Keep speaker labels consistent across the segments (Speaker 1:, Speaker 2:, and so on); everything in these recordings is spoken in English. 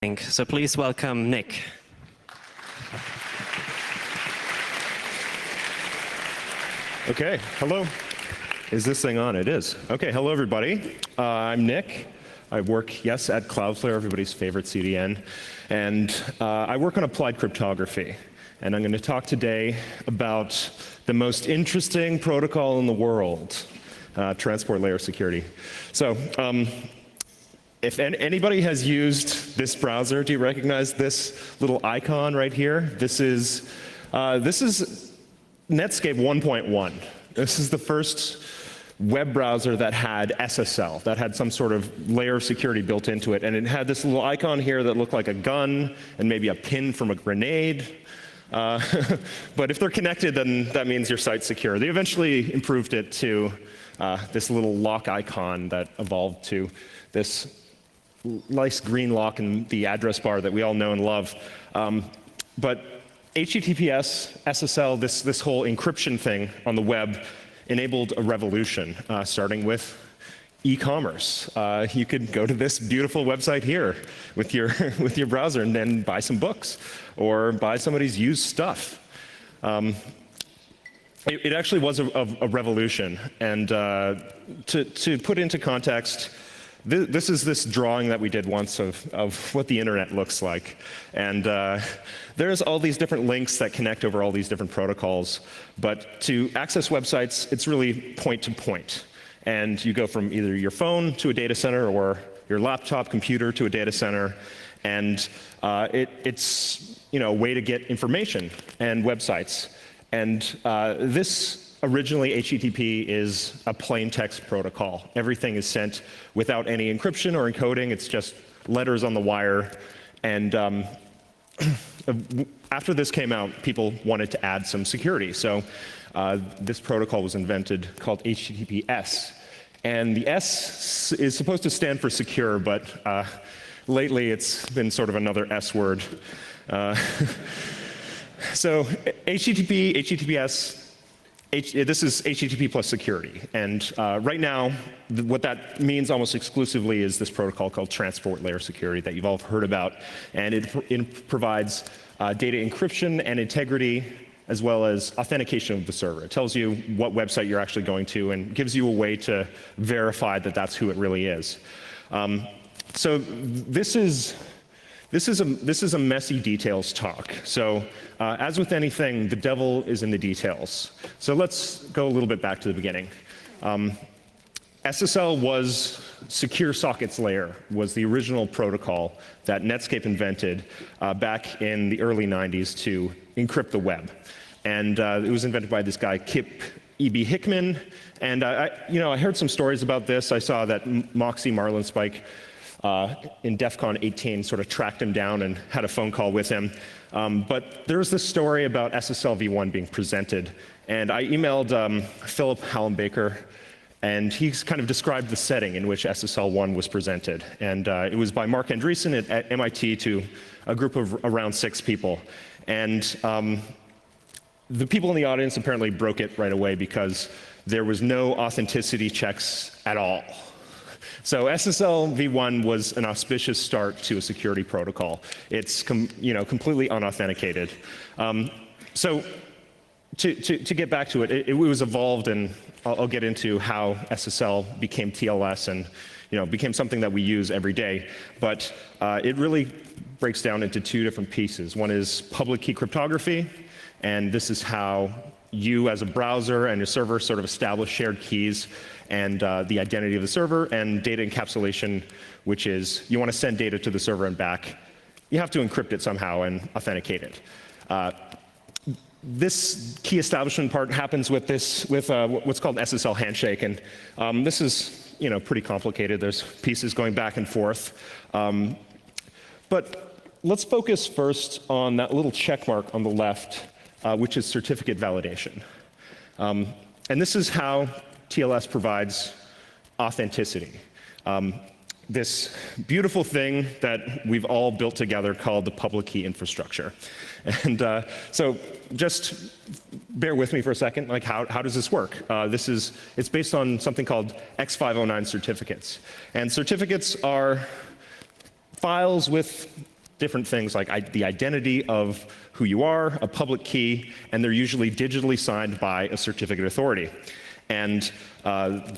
Speaker 1: So please welcome Nick.
Speaker 2: Okay, hello. Is this thing on? It is. Okay, hello everybody. I'm Nick. I work, yes, at Cloudflare, everybody's favorite CDN. And I work on applied cryptography. And I'm going to talk today about the most interesting protocol in the world, transport layer security. So, if anybody has used this browser, do you recognize this little icon right here? This is Netscape 1.1. This is the first web browser that had SSL, that had some sort of layer of security built into it. And it had this little icon here that looked like a gun and maybe a pin from a grenade. But if they're connected, then that means your site's secure. They eventually improved it to this little lock icon that evolved to this nice green lock in the address bar that we all know and love. But HTTPS, SSL, this whole encryption thing on the web enabled a revolution, starting with e-commerce. You could go to this beautiful website here with your browser and then buy some books or buy somebody's used stuff. It actually was a revolution. And to put into context, this is this drawing that we did once of what the internet looks like. And there's all these different links that connect over all these different protocols. But to access websites, it's really point to point. And you go from either your phone to a data center or your laptop computer to a data center. And it's a way to get information and websites. And this originally, HTTP is a plain text protocol. Everything is sent without any encryption or encoding. It's just letters on the wire. And after this came out, people wanted to add some security. So this protocol was invented called HTTPS. And the S is supposed to stand for secure, but lately it's been sort of another S word. So HTTP, HTTPS, this is HTTP plus security. And right now, what that means almost exclusively is this protocol called transport layer security that you've all heard about. And it provides data encryption and integrity, as well as authentication of the server. It tells you what website you're actually going to and gives you a way to verify that that's who it really is. So this is a messy details talk. So as with anything, the devil is in the details. So let's go a little bit back to the beginning. SSL was secure sockets layer, was the original protocol that Netscape invented back in the early 90s to encrypt the web. And it was invented by this guy, Kip E.B. Hickman. And I heard some stories about this. I saw that Moxie Marlinspike in DEF CON 18 sort of tracked him down and had a phone call with him. But there's this story about SSL v1 being presented. And I emailed Philip Hallam-Baker, and he's kind of described the setting in which SSL1 was presented. And it was by Mark Andreessen at MIT to a group of around 6 people. And the people in the audience apparently broke it right away because there was no authenticity checks at all. So SSL v1 was an auspicious start to a security protocol. It's completely unauthenticated. So to get back to it, it was evolved, and I'll get into how SSL became TLS and became something that we use every day. But it really breaks down into 2 different pieces. One is public key cryptography, and this is how you as a browser and your server sort of establish shared keys and the identity of the server, and data encapsulation, which is you want to send data to the server and back. You have to encrypt it somehow and authenticate it. This key establishment part happens with what's called an SSL handshake, and this is pretty complicated. There's pieces going back and forth. But let's focus first on that little check mark on the left, which is certificate validation. And this is how TLS provides authenticity. This beautiful thing that we've all built together called the public key infrastructure. And so just bear with me for a second. Like, how does this work? It's based on something called X509 certificates. And certificates are files with different things like the identity of who you are, a public key, and they're usually digitally signed by a certificate authority. And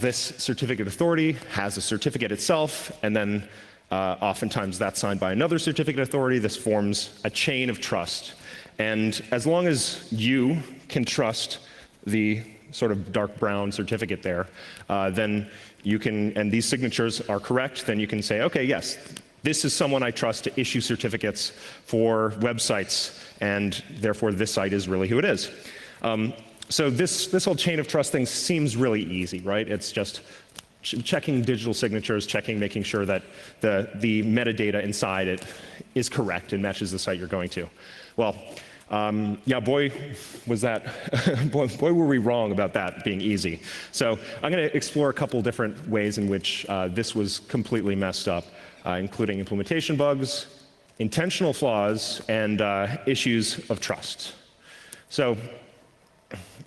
Speaker 2: this certificate authority has a certificate itself, and then oftentimes that's signed by another certificate authority. This forms a chain of trust. And as long as you can trust the sort of dark brown certificate there, then you can, and these signatures are correct, then you can say, okay, yes, this is someone I trust to issue certificates for websites, and therefore this site is really who it is. So this whole chain of trust thing seems really easy, right? It's just checking digital signatures, making sure that the metadata inside it is correct and matches the site you're going to. Well, yeah, boy, was that, boy, were we wrong about that being easy. So I'm going to explore a couple different ways in which this was completely messed up, including implementation bugs, intentional flaws, and issues of trust. So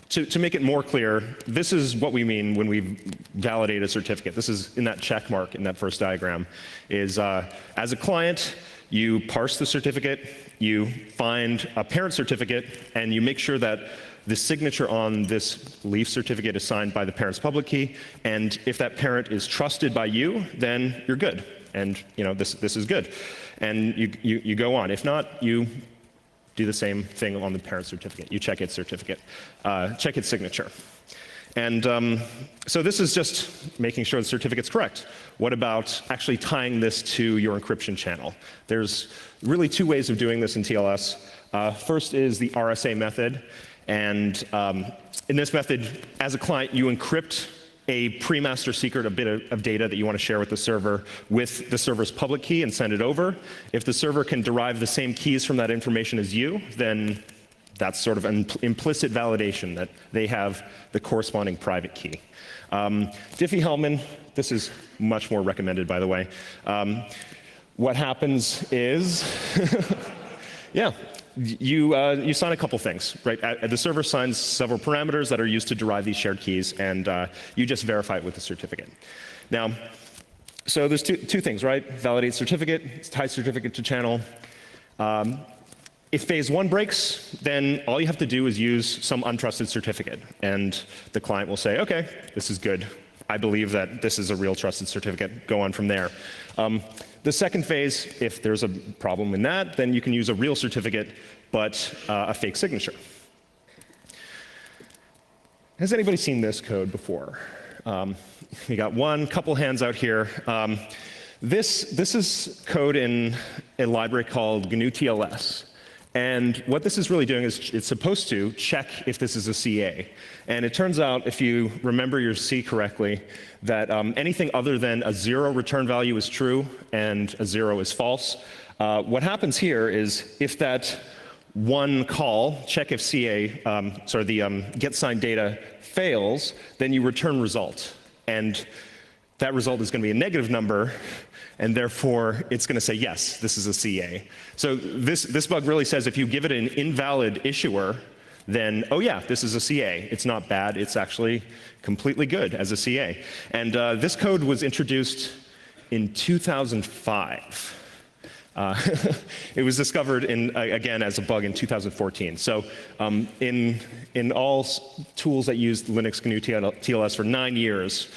Speaker 2: to make it more clear, this is what we mean when we validate a certificate. This is in that check mark in that first diagram, is as a client, you parse the certificate, you find a parent certificate, and you make sure that the signature on this leaf certificate is signed by the parent's public key, and if that parent is trusted by you, then you're good. And this is good. And you go on. If not, you do the same thing on the parent certificate. You check its certificate, check its signature. And so this is just making sure the certificate's correct. What about actually tying this to your encryption channel? There's really two ways of doing this in TLS. First is the RSA method. And in this method, as a client, you encrypt a pre-master secret, a bit of data that you want to share with the server server's public key and send it over. If the server can derive the same keys from that information as you, then that's sort of an implicit validation that they have the corresponding private key. Diffie-Hellman, this is much more recommended, by the way. What happens is, yeah, you sign a couple things, right? The server signs several parameters that are used to derive these shared keys, and you just verify it with the certificate. Now, so there's two things, right? Validate certificate, tie certificate to channel. If phase one breaks, then all you have to do is use some untrusted certificate, and the client will say, okay, this is good. I believe that this is a real trusted certificate. Go on from there. The second phase, if there's a problem in that, then you can use a real certificate, but a fake signature. Has anybody seen this code before? We got one, couple hands out here. This is code in a library called GNU TLS. And what this is really doing is it's supposed to check if this is a CA. And it turns out, if you remember your C correctly, that anything other than a 0 return value is true and a 0 is false. What happens here is if that one call, check if CA, the get signed data fails, then you return result. And that result is going to be a negative number, and therefore it's going to say, yes, this is a CA. So this bug really says if you give it an invalid issuer, then, oh yeah, this is a CA. It's not bad, it's actually completely good as a CA. And this code was introduced in 2005. It was discovered again as a bug in 2014. So in all tools that used Linux GNU TLS for 9 years,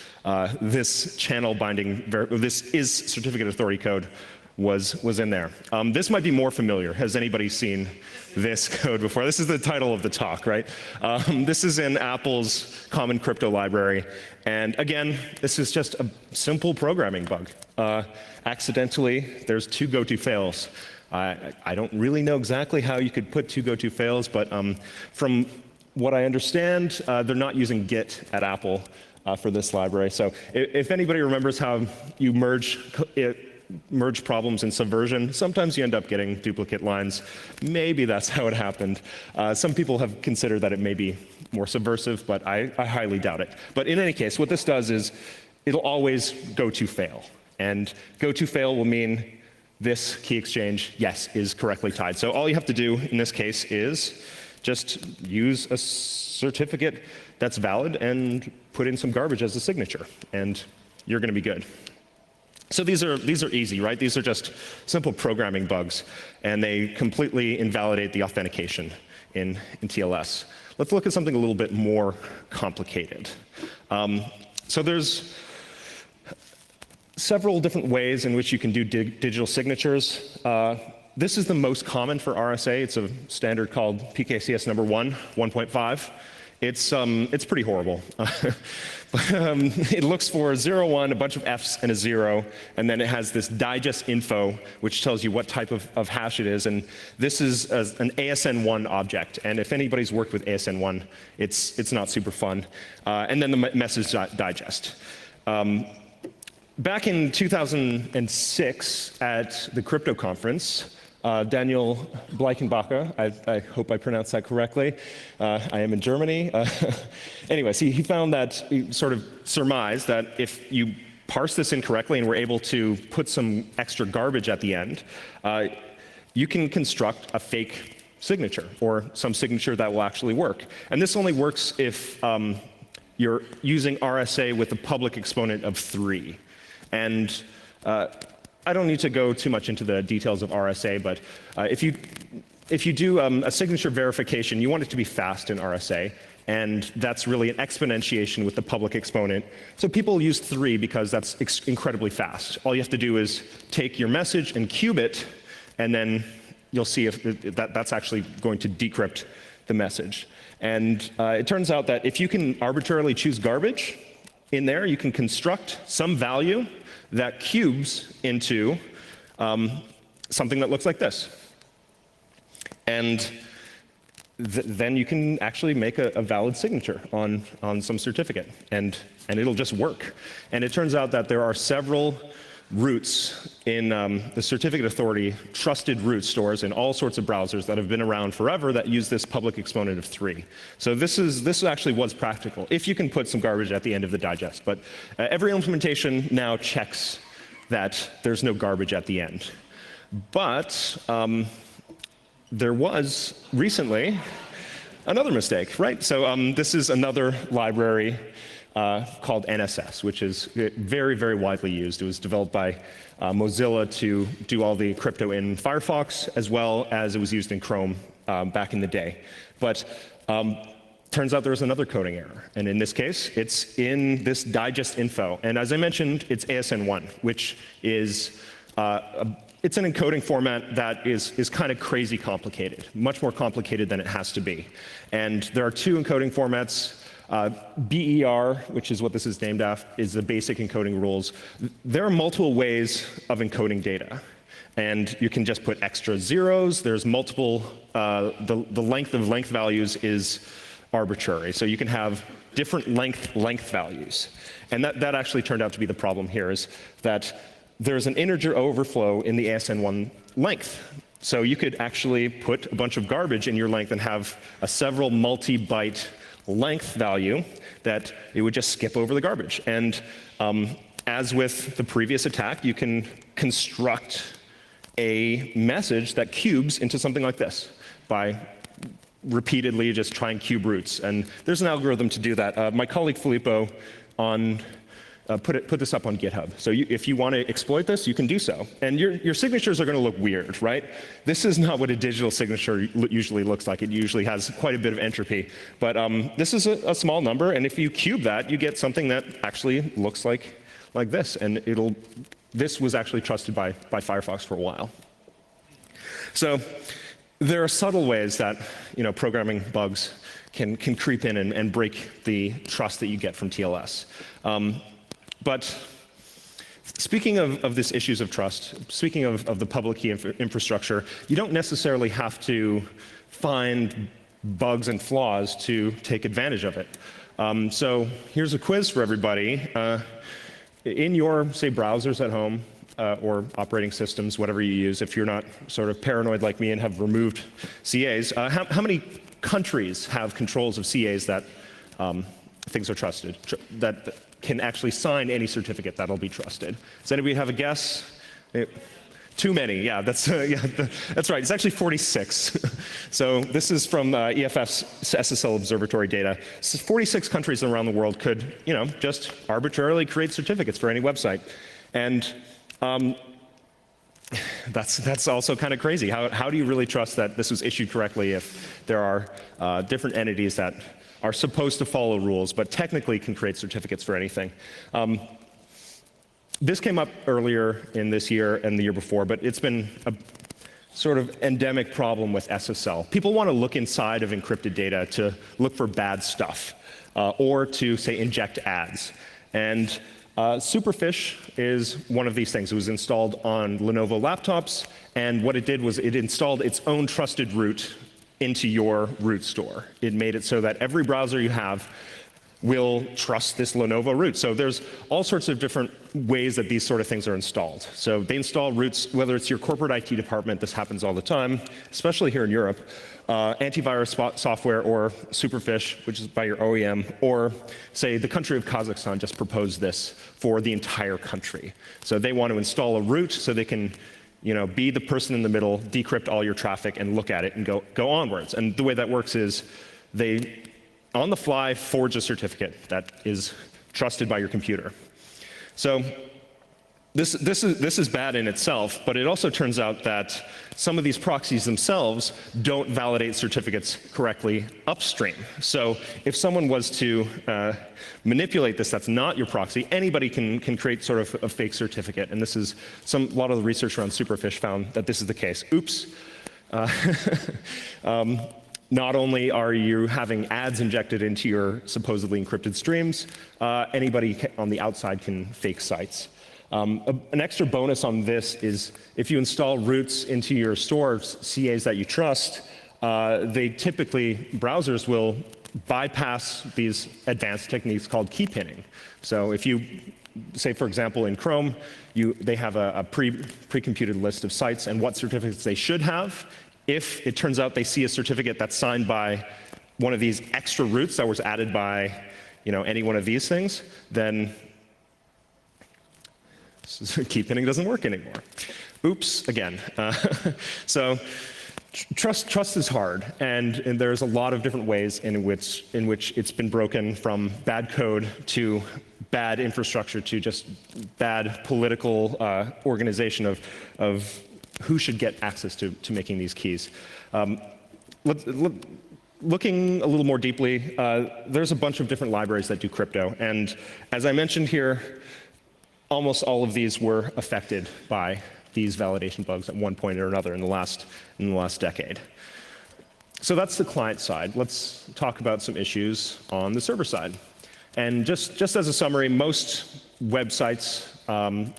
Speaker 2: this channel binding, this is certificate authority code was in there. This might be more familiar. Has anybody seen this code before? This is the title of the talk, right? This is in Apple's Common Crypto Library. And again, this is just a simple programming bug. Accidentally, there's 2 goto fails. I don't really know exactly how you could put 2 goto fails, but from what I understand, they're not using Git at Apple for this library. So if anybody remembers how you merge problems in Subversion, sometimes you end up getting duplicate lines. Maybe that's how it happened. Some people have considered that it may be more subversive, but I highly doubt it. But in any case, what this does is it'll always go to fail. And go to fail will mean this key exchange, yes, is correctly tied. So all you have to do in this case is just use a certificate that's valid and put in some garbage as a signature, and you're going to be good. So these are easy, right? These are just simple programming bugs, and they completely invalidate the authentication in TLS. Let's look at something a little bit more complicated. So there's several different ways in which you can do digital signatures. This is the most common for RSA. It's a standard called PKCS number 1.5. It's pretty horrible. It looks for 0, 1, a bunch of Fs and a 0, and then it has this digest info, which tells you what type of hash it is. And this is an ASN1 object. And if anybody's worked with ASN1, it's not super fun. And then the message digest. Back in 2006 at the crypto conference, Daniel Bleichenbacher, I hope I pronounced that correctly. I am in Germany. Anyways, he found that, he sort of surmised that if you parse this incorrectly and were able to put some extra garbage at the end, you can construct a fake signature, or some signature that will actually work. And this only works if you're using RSA with a public exponent of 3. And I don't need to go too much into the details of RSA, but if you do a signature verification, you want it to be fast in RSA, and that's really an exponentiation with the public exponent. So people use 3 because that's incredibly fast. All you have to do is take your message and cube it, and then you'll see if that's actually going to decrypt the message. And it turns out that if you can arbitrarily choose garbage in there, you can construct some value that cubes into something that looks like this. And then you can actually make a valid signature on some certificate, and it'll just work. And it turns out that there are several roots in the Certificate Authority trusted root stores in all sorts of browsers that have been around forever that use this public exponent of 3. So this actually was practical, if you can put some garbage at the end of the digest. But every implementation now checks that there's no garbage at the end. But there was recently another mistake, right? So this is another library called NSS, which is very, very widely used. It was developed by Mozilla to do all the crypto in Firefox, as well as it was used in Chrome back in the day. But turns out there was another coding error. And in this case, it's in this digest info. And as I mentioned, it's ASN1, which is it's an encoding format that is kind of crazy complicated, much more complicated than it has to be. And there are 2 encoding formats. BER, which is what this is named after, is the basic encoding rules. There are multiple ways of encoding data. And you can just put extra zeros. There's multiple, the length of length values is arbitrary. So you can have different length values. And that actually turned out to be the problem here, is that there's an integer overflow in the ASN1 length. So you could actually put a bunch of garbage in your length and have a several multi-byte length value that it would just skip over the garbage. And as with the previous attack, you can construct a message that cubes into something like this by repeatedly just trying cube roots. And there's an algorithm to do that. My colleague Filippo put this up on GitHub. So if you want to exploit this, you can do so. And your signatures are going to look weird, right? This is not what a digital signature usually looks like. It usually has quite a bit of entropy. But this is a small number, and if you cube that, you get something that actually looks like this. And this was actually trusted by Firefox for a while. So there are subtle ways that programming bugs can creep in and break the trust that you get from TLS. But speaking of these issues of trust, speaking of the public key infrastructure, you don't necessarily have to find bugs and flaws to take advantage of it. So here's a quiz for everybody. In your, say, browsers at home, or operating systems, whatever you use, if you're not sort of paranoid like me and have removed CAs, how many countries have controls of CAs that things are trusted, that can actually sign any certificate that'll be trusted? Does anybody have a guess? Too many, yeah, that's right. It's actually 46. So this is from EFF's SSL Observatory data. 46 countries around the world could, just arbitrarily create certificates for any website. And That's also kind of crazy. How do you really trust that this was issued correctly if there are different entities that are supposed to follow rules, but technically can create certificates for anything? This came up earlier in this year and the year before, but it's been a sort of endemic problem with SSL. People want to look inside of encrypted data to look for bad stuff, or to, say, inject ads. And Superfish is one of these things. It was installed on Lenovo laptops, and what it did was it installed its own trusted root into your root store. It made it so that every browser you have will trust this Lenovo root. So there's all sorts of different ways that these sort of things are installed. So they install roots, whether it's your corporate IT department, this happens all the time, especially here in Europe, antivirus software or Superfish, which is by your OEM, or say the country of Kazakhstan just proposed this for the entire country. So they want to install a root so they can be the person in the middle, decrypt all your traffic and look at it and go onwards. And the way that works is they, on the fly, forge a certificate that is trusted by your computer. So this is bad in itself, but it also turns out that some of these proxies themselves don't validate certificates correctly upstream. So if someone was to manipulate this, that's not your proxy, anybody can create sort of a fake certificate. And this is a lot of the research around Superfish found that this is the case. Oops. Not only are you having ads injected into your supposedly encrypted streams, anybody on the outside can fake sites. An extra bonus on this is if you install roots into your stores, CAs that you trust, browsers will bypass these advanced techniques called key pinning. So if you, say for example in Chrome, they have a pre-computed list of sites and what certificates they should have. If it turns out they see a certificate that's signed by one of these extra roots that was added by any one of these things, then key pinning doesn't work anymore. Oops, again. So trust is hard, and there's a lot of different ways in which it's been broken, from bad code to bad infrastructure to just bad political organization of who should get access to making these keys. Looking a little more deeply, there's a bunch of different libraries that do crypto, and as I mentioned here, almost all of these were affected by these validation bugs at one point or another in the last decade. So that's the client side. Let's talk about some issues on the server side. And just as a summary, most websites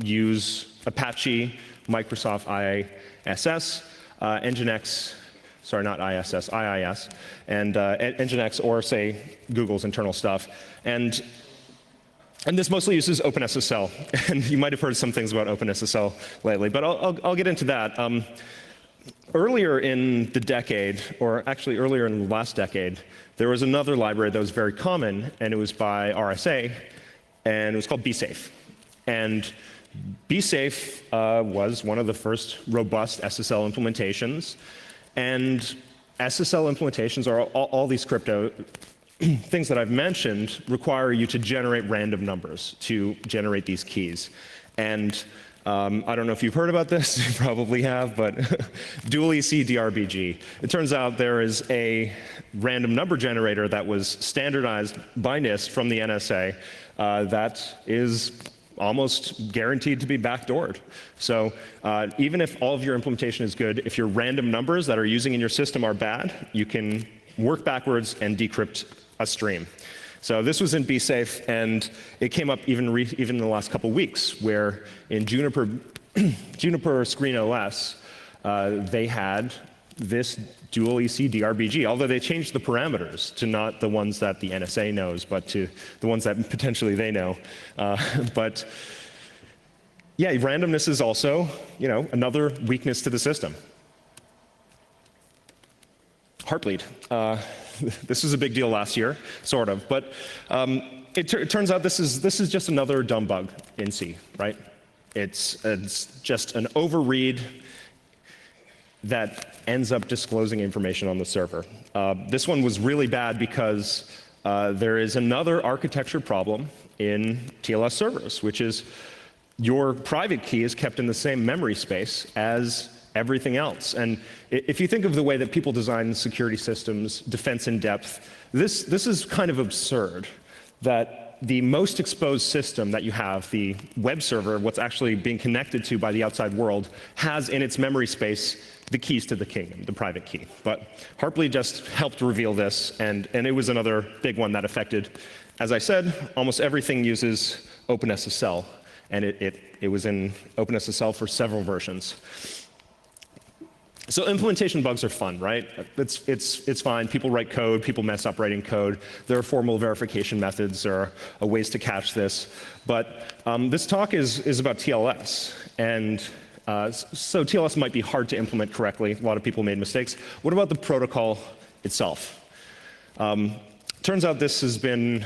Speaker 2: use Apache, Microsoft IIS, Nginx, sorry, not ISS, IIS, and Nginx, or say Google's internal stuff. And this mostly uses OpenSSL. And you might have heard some things about OpenSSL lately, but I'll get into that. Earlier in the decade, or actually earlier in the last decade, there was another library that was very common, and it was by RSA, and it was called BSafe. And BSafe was one of the first robust SSL implementations, and SSL implementations are all these crypto things that I've mentioned require you to generate random numbers to generate these keys. And I don't know if you've heard about this, you probably have, but dual EC DRBG. It turns out there is a random number generator that was standardized by NIST from the NSA that is almost guaranteed to be backdoored. So even if all of your implementation is good, if your random numbers that are using in your system are bad, you can work backwards and decrypt a stream. So this was in BSafe, and it came up even in the last couple weeks, where in Juniper Screen OS, they had this dual EC DRBG, although they changed the parameters to not the ones that the NSA knows, but to the ones that potentially they know. But yeah, randomness is also, another weakness to the system. Heartbleed. This was a big deal last year, sort of, but it turns out this is just another dumb bug in C, right? It's just an overread that ends up disclosing information on the server. This one was really bad because there is another architecture problem in TLS servers, which is your private key is kept in the same memory space as everything else. And if you think of the way that people design security systems, defense in depth, this is kind of absurd that the most exposed system that you have, the web server, what's actually being connected to by the outside world, has in its memory space the keys to the kingdom, the private key. But Hartley just helped reveal this, and it was another big one that affected, as I said, almost everything uses OpenSSL, and it was in OpenSSL for several versions. So implementation bugs are fun, right? It's fine. People write code. People mess up writing code. There are formal verification methods. There are ways to catch this. But this talk is about TLS. And so TLS might be hard to implement correctly. A lot of people made mistakes. What about the protocol itself? Turns out this has been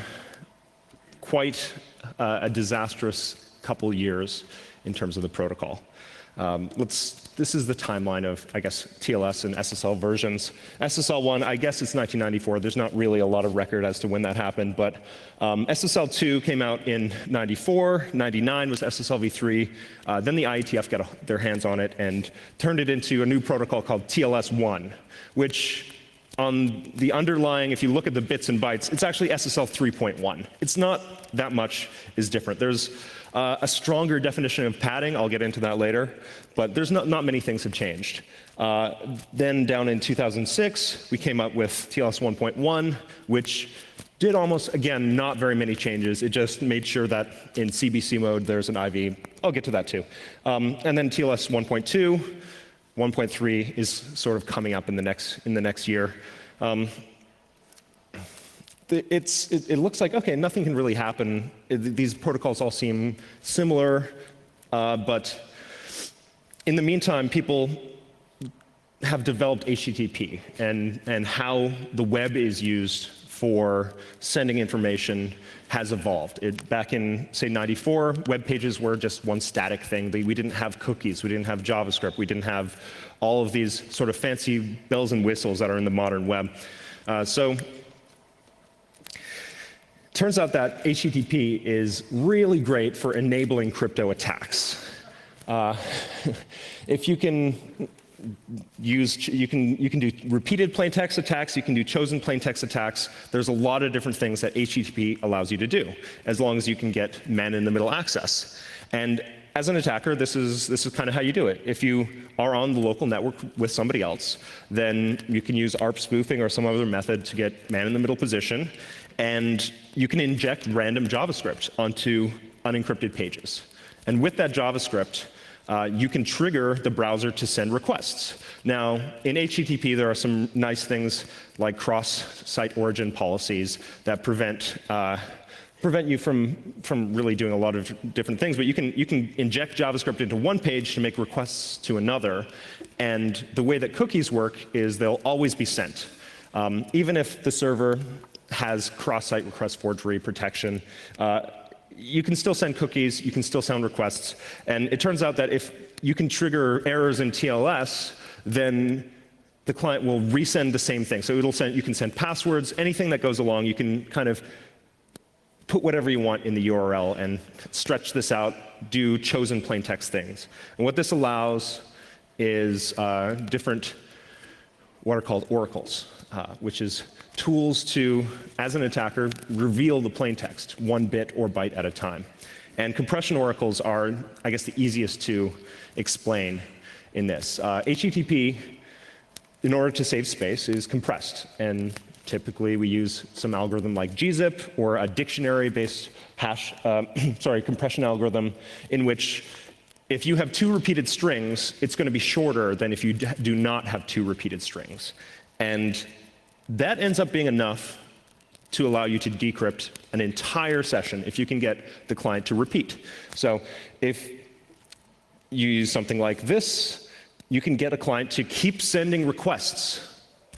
Speaker 2: quite a disastrous couple years in terms of the protocol. This is the timeline of, I guess, TLS and SSL versions. SSL 1, I guess it's 1994. There's not really a lot of record as to when that happened, but SSL 2 came out in 94. 99 was SSL v3. Then the IETF got their hands on it and turned it into a new protocol called TLS 1, which on the underlying, if you look at the bits and bytes, it's actually SSL 3.1. It's not that much is different. There's a stronger definition of padding. I'll get into that later. But there's not many things have changed. Then down in 2006, we came up with TLS 1.1, which did almost, again, not very many changes. It just made sure that in CBC mode, there's an IV. I'll get to that too. And then TLS 1.2, 1.3 is sort of coming up in the next year. It looks like, okay, nothing can really happen. These protocols all seem similar, but in the meantime, people have developed HTTP and how the web is used for sending information has evolved. Back in, say, 94, web pages were just one static thing. We didn't have cookies. We didn't have JavaScript. We didn't have all of these sort of fancy bells and whistles that are in the modern web. So turns out that HTTP is really great for enabling crypto attacks. If you can you can do repeated plain text attacks, you can do chosen plain text attacks. There's a lot of different things that HTTP allows you to do, as long as you can get man-in-the-middle access. And as an attacker, this is kind of how you do it. If you are on the local network with somebody else, then you can use ARP spoofing or some other method to get man-in-the-middle position, and you can inject random JavaScript onto unencrypted pages. And with that JavaScript, you can trigger the browser to send requests. Now, in HTTP, there are some nice things like cross-site origin policies that prevent you from really doing a lot of different things. But you can inject JavaScript into one page to make requests to another. And the way that cookies work is they'll always be sent. Even if the server has cross-site request forgery protection, you can still send cookies, you can still send requests, and it turns out that if you can trigger errors in TLS, then the client will resend the same thing. So you can send passwords, anything that goes along, you can kind of put whatever you want in the URL and stretch this out, do chosen plain text things. And what this allows is different, what are called oracles, which is tools to, as an attacker, reveal the plain text, one bit or byte at a time. And compression oracles are, I guess, the easiest to explain in this. HTTP, in order to save space, is compressed. And typically, we use some algorithm like gzip or a dictionary-based compression algorithm in which if you have two repeated strings, it's going to be shorter than if you do not have two repeated strings. And that ends up being enough to allow you to decrypt an entire session if you can get the client to repeat. So if you use something like this, you can get a client to keep sending requests.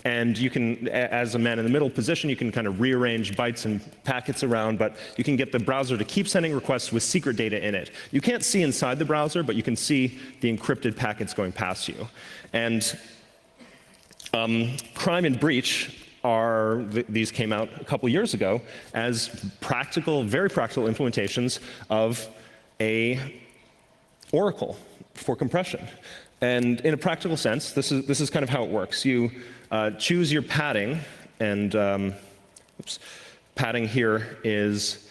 Speaker 2: And you can, as a man-in-the-middle position, you can kind of rearrange bytes and packets around, but you can get the browser to keep sending requests with secret data in it. You can't see inside the browser, but you can see the encrypted packets going past you. And crime and breach these came out a couple years ago as practical, very practical implementations of a oracle for compression. And in a practical sense, this is kind of how it works. You choose your padding, and padding here is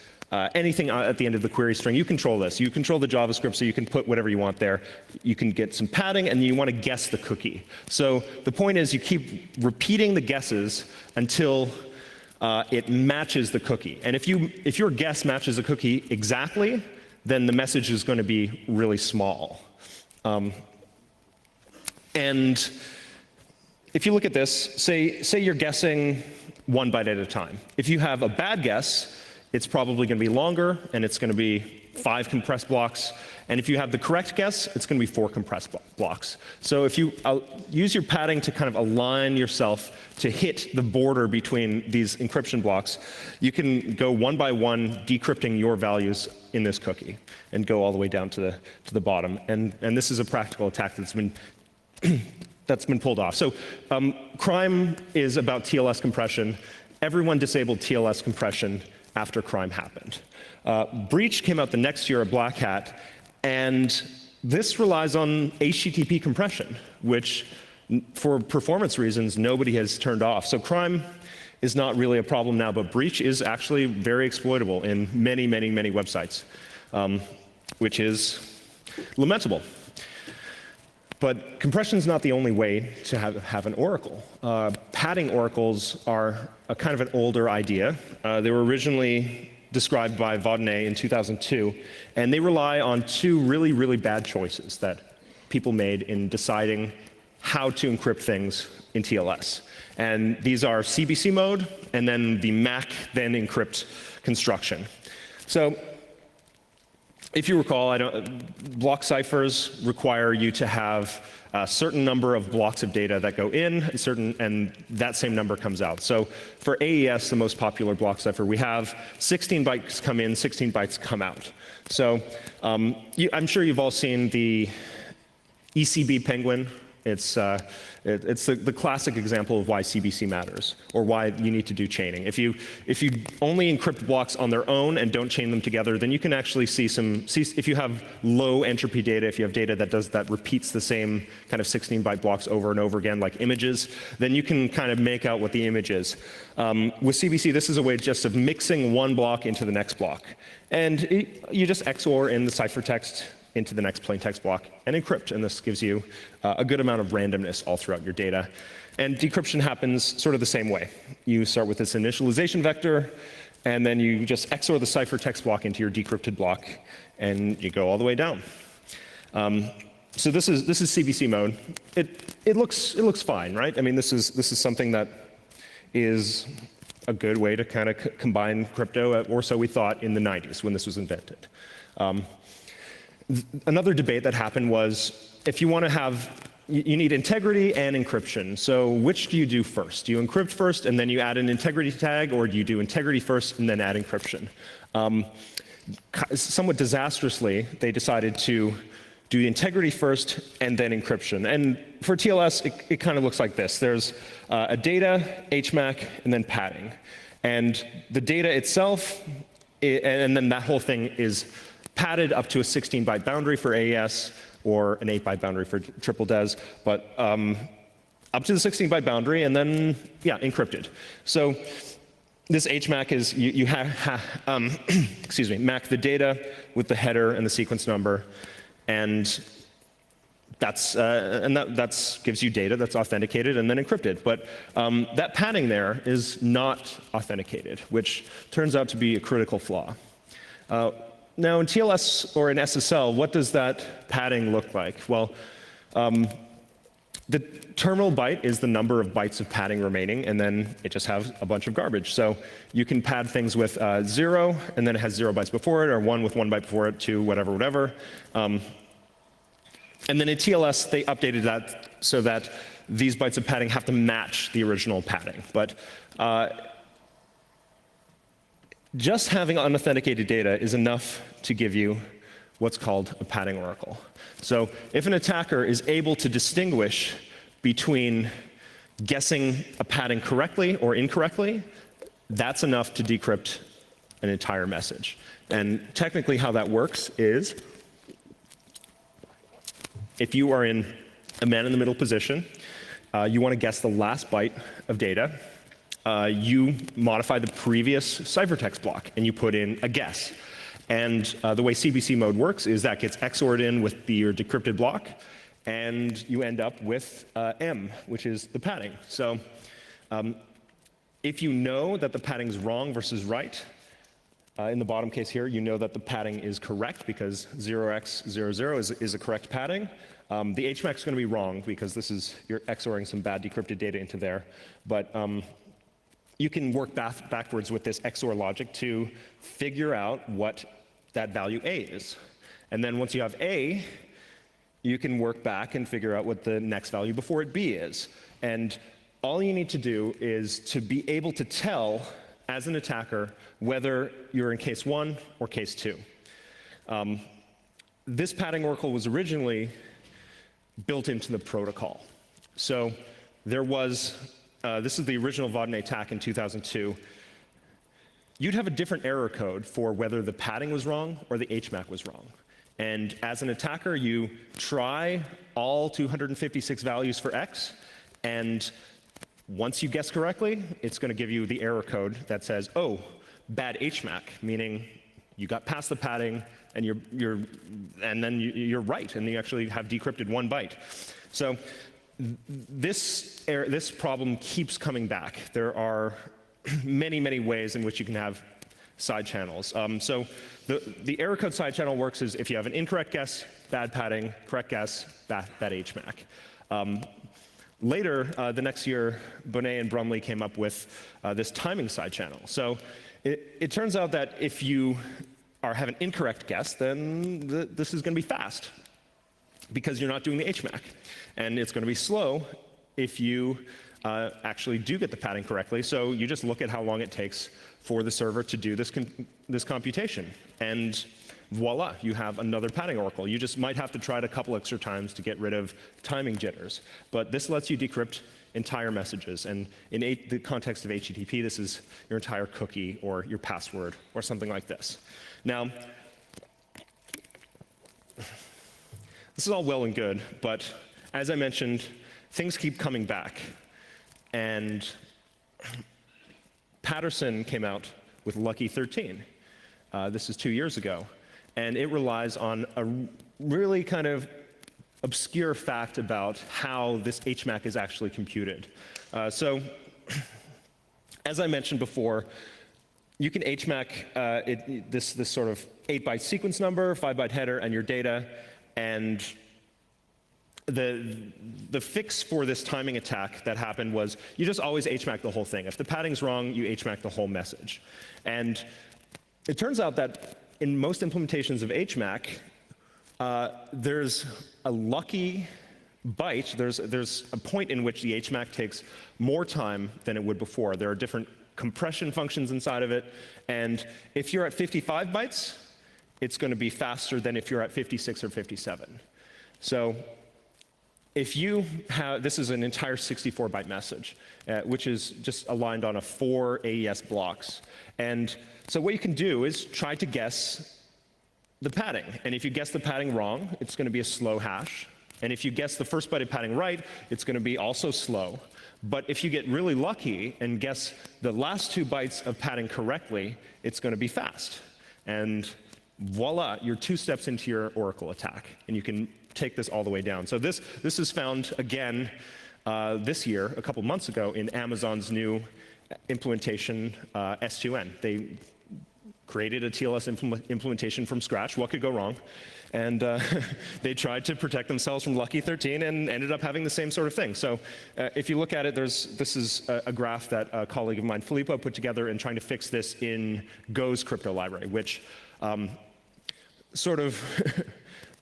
Speaker 2: anything at the end of the query string. You control this. You control the JavaScript, so you can put whatever you want there. You can get some padding, and you want to guess the cookie. So the point is you keep repeating the guesses until it matches the cookie. And if your guess matches the cookie exactly, then the message is going to be really small. And if you look at this, say you're guessing 1 byte at a time. If you have a bad guess, it's probably going to be longer, and it's going to be 5 compressed blocks. And if you have the correct guess, it's going to be 4 compressed blocks. So if you use your padding to kind of align yourself to hit the border between these encryption blocks, you can go one by one decrypting your values in this cookie and go all the way down to the bottom. And this is a practical attack that's been pulled off. So crime is about TLS compression. Everyone disabled TLS compression after crime happened. Breach came out the next year, a black hat, and this relies on HTTP compression, which for performance reasons nobody has turned off. So crime is not really a problem now, but breach is actually very exploitable in many, many, many websites, which is lamentable. But compression is not the only way to have an oracle. Padding oracles are a kind of an older idea. They were originally described by Vaudinay in 2002, and they rely on 2 really, really bad choices that people made in deciding how to encrypt things in TLS. And these are CBC mode, and then the Mac then encrypt construction. So if you recall, block ciphers require you to have a certain number of blocks of data that go in, and that same number comes out. So for AES, the most popular block cipher, we have 16 bytes come in, 16 bytes come out. So I'm sure you've all seen the ECB penguin. It's the classic example of why CBC matters, or why you need to do chaining. If you only encrypt blocks on their own and don't chain them together, then you can actually see if you have low entropy data, if you have data that repeats the same kind of 16-byte blocks over and over again, like images, then you can kind of make out what the image is. With CBC, this is a way just of mixing one block into the next block. And you just XOR in the ciphertext into the next plain text block and encrypt. And this gives you a good amount of randomness all throughout your data. And decryption happens sort of the same way. You start with this initialization vector, and then you just XOR the ciphertext block into your decrypted block, and you go all the way down. So this is CBC mode. It looks fine, right? I mean, this is something that is a good way to kind of combine crypto, or so we thought in the 90s when this was invented. Another debate that happened was, if you want to have, you need integrity and encryption. So which do you do first? Do you encrypt first and then you add an integrity tag, or do you do integrity first and then add encryption? Somewhat disastrously, they decided to do integrity first and then encryption. And for TLS, it kind of looks like this. There's a data, HMAC, and then padding. And the data itself, and then that whole thing is padded up to a 16-byte boundary for AES, or an 8-byte boundary for triple DES, but up to the 16-byte boundary, and then, yeah, encrypted. So this HMAC is, you have, excuse me, MAC the data with the header and the sequence number, and that gives you data that's authenticated and then encrypted. But that padding there is not authenticated, which turns out to be a critical flaw. Now, in TLS or in SSL, what does that padding look like? Well, the terminal byte is the number of bytes of padding remaining, and then it just has a bunch of garbage. So you can pad things with 0, and then it has 0 bytes before it, or 1 with 1 byte before it, 2, whatever, whatever. And then in TLS, they updated that so that these bytes of padding have to match the original padding. But just having unauthenticated data is enough to give you what's called a padding oracle. So if an attacker is able to distinguish between guessing a padding correctly or incorrectly, that's enough to decrypt an entire message. And technically how that works is if you are in a man-in-the-middle position, you want to guess the last byte of data, you modify the previous ciphertext block, and you put in a guess. And the way CBC mode works is that gets XORed in with your decrypted block, and you end up with M, which is the padding. So if you know that the padding is wrong versus right, in the bottom case here, you know that the padding is correct because 0x00 is a correct padding. The HMAC is going to be wrong because you're XORing some bad decrypted data into there. But you can work backwards with this XOR logic to figure out what that value A is. And then once you have A, you can work back and figure out what the next value before it B is. And all you need to do is to be able to tell, as an attacker, whether you're in case 1 or case 2. This padding oracle was originally built into the protocol. So there was, this is the original Vodney attack in 2002. You'd have a different error code for whether the padding was wrong or the HMAC was wrong. And as an attacker, you try all 256 values for X, and once you guess correctly, it's going to give you the error code that says, oh, bad HMAC, meaning you got past the padding, and then you're right, and you actually have decrypted 1 byte. So this problem keeps coming back. There are many, many ways in which you can have side channels. So the error code side channel works is if you have an incorrect guess, bad padding, correct guess, bad HMAC. Later, the next year, Bonnet and Brumley came up with this timing side channel. So it turns out that if you have an incorrect guess, then this is going to be fast because you're not doing the HMAC. And it's going to be slow if you actually do get the padding correctly. So you just look at how long it takes for the server to do this computation. And voila, you have another padding oracle. You just might have to try it a couple extra times to get rid of timing jitters. But this lets you decrypt entire messages. And in the context of HTTP, this is your entire cookie or your password or something like this. Now, this is all well and good, but as I mentioned, things keep coming back. And Patterson came out with Lucky 13. This is 2 years ago. And it relies on a really kind of obscure fact about how this HMAC is actually computed. So, as I mentioned before, you can HMAC this sort of 8-byte sequence number, 5-byte header, and your data. And the fix for this timing attack that happened was you just always HMAC the whole thing. If the padding's wrong, you HMAC the whole message. And it turns out that in most implementations of HMAC, there's a lucky byte. There's a point in which the HMAC takes more time than it would before. There are different compression functions inside of it. And if you're at 55 bytes, it's going to be faster than if you're at 56 or 57. So if you have, this is an entire 64-byte message, which is just aligned on 4 AES blocks. And so what you can do is try to guess the padding. And if you guess the padding wrong, it's going to be a slow hash. And if you guess the first byte of padding right, it's going to be also slow. But if you get really lucky and guess the last 2 bytes of padding correctly, it's going to be fast. And voila, you're 2 steps into your Oracle attack. And you can take this all the way down. So this is found again this year, a couple months ago, in Amazon's new implementation, S2N. They created a TLS implementation from scratch. What could go wrong? And they tried to protect themselves from Lucky 13 and ended up having the same sort of thing. So if you look at it, this is a graph that a colleague of mine, Filippo, put together in trying to fix this in Go's crypto library, which sort of